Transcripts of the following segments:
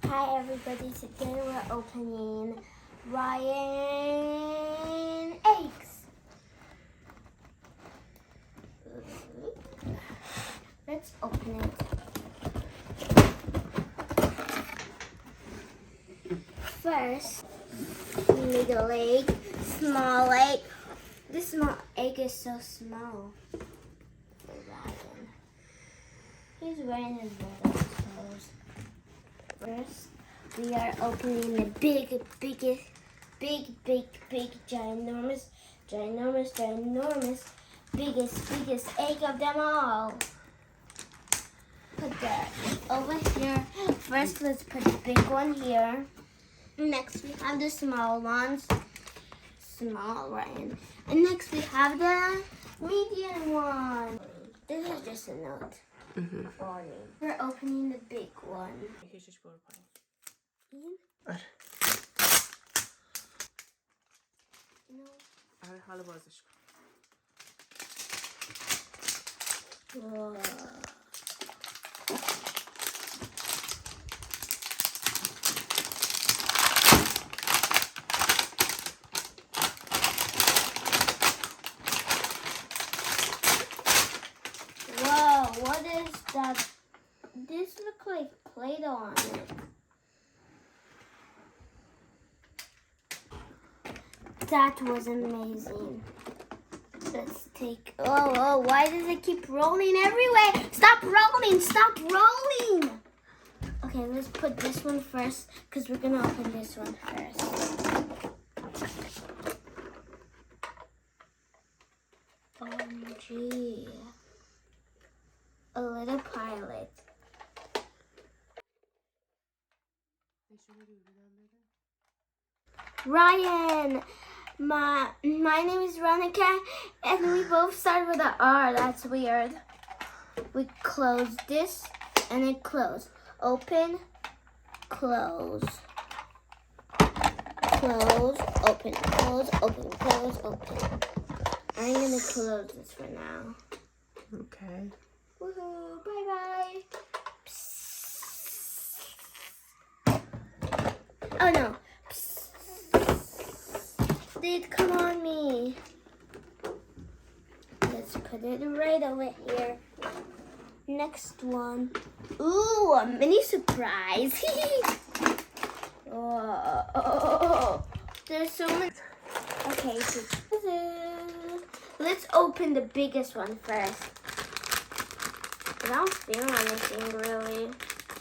Hi everybody, today we're opening Ryan eggs. Let's open it. First, middle egg, small egg. This small egg is so small. Ryan. He's wearing his clothes. First, we are opening the biggest, ginormous, biggest egg of them all. Put that over here. First, let's put the big one here. Next, we have the small ones. Small Ryan. And next, we have the medium one. This is just a note. Warning. We're opening the big one. Whoa. Whoa, what is that? This looks like Play-Doh on it. That was amazing. Let's take, oh, why does it keep rolling everywhere? Stop rolling. Okay, let's put this one first because we're going to open this one first. OMG. A little pilot. Ryan, my name is Ronika, and we both start with an R. That's weird. We close this, and it close. Open, close. Close, open, close, open, close, open. I'm gonna close this for now. Okay. Woohoo! Bye bye. Oh no. Did come on me. Let's put it right over here. Next one. Ooh, a mini surprise. Oh, there's so many. Okay, so let's open the biggest one first. I don't feel anything really.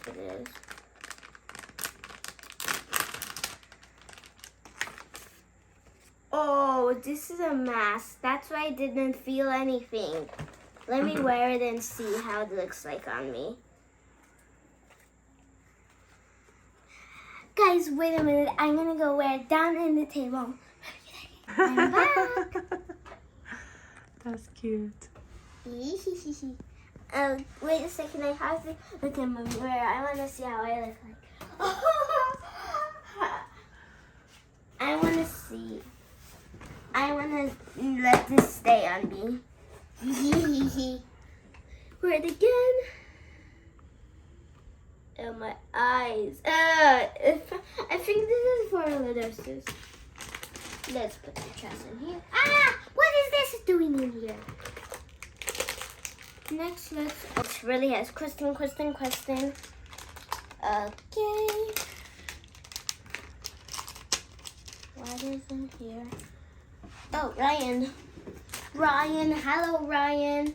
It is. Oh, this is a mask. That's why I didn't feel anything. Let me wear it and see how it looks like on me. Guys, wait a minute. I'm going to go wear it down in the table. I'm back. That's cute. Wait a second. I have to look in my mirror. I want to see how I look like. I want to see. I want to let this stay on me. Wear it again. Oh, my eyes. I think this is for little sis. Let's put the trash in here. Ah! What is this doing in here? Next, it really has question. Okay. What is in here? Oh, Ryan. Hello, Ryan.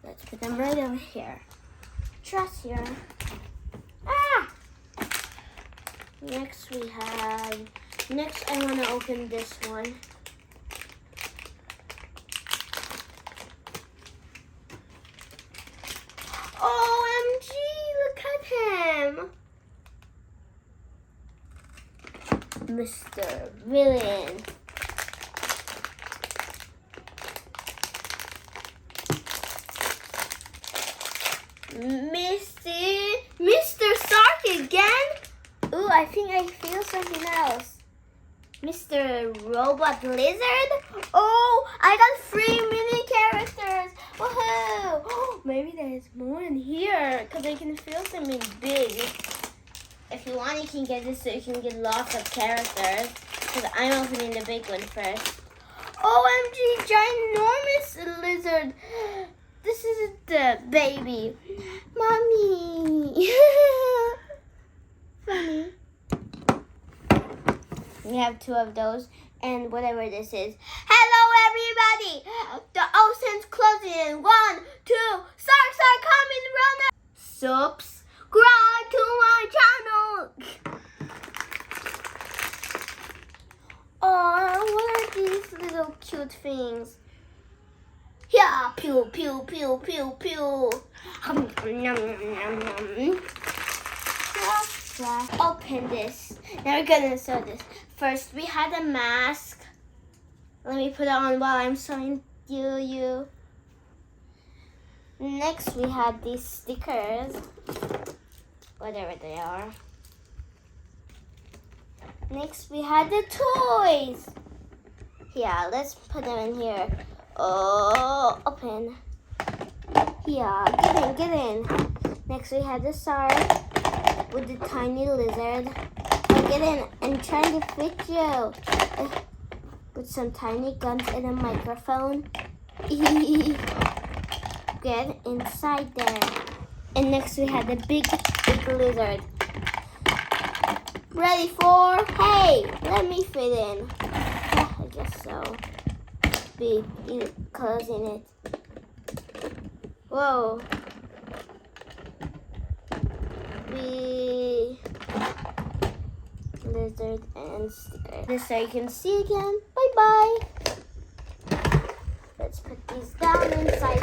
Let's put them right over here. Trust here. Ah! Next, I want to open this one. OMG, look at him. Mr. Villain. Mr. Sark again? Ooh, I think I feel something else. Mr. Robot Lizard? Oh, I got 3 mini characters. Woohoo! Maybe there's more in here because I can feel something big. If you want, you can get this so you can get lots of characters. Because I'm opening the big one first. OMG, ginormous lizard. This is the baby. Mommy. Funny. We have 2 of those. And whatever this is. Hello, everybody. The ocean's closing in 1, 2. Sharks are coming. Run up. Subscribe to my channel. Oh, what are these little cute things? Yeah, pew, pew, pew, pew, pew. Nom, nom, nom, nom. Open this. Now we're gonna sew this. First, we had a mask. Let me put it on while I'm sewing you. Next, we had these stickers. Whatever they are. Next, we had the toys. Yeah, let's put them in here. Oh, open. Yeah, get in. Next, we had the SAR with the tiny lizard. Oh, get in. I'm trying to fix you. With some tiny guns and a microphone. Get inside there. And next, we had the big lizard. Ready for, hey, let me fit in. Yeah, I guess so. Be closing it. Whoa. Lizard and sticker. This so you can see again. Bye bye. Let's put these down inside.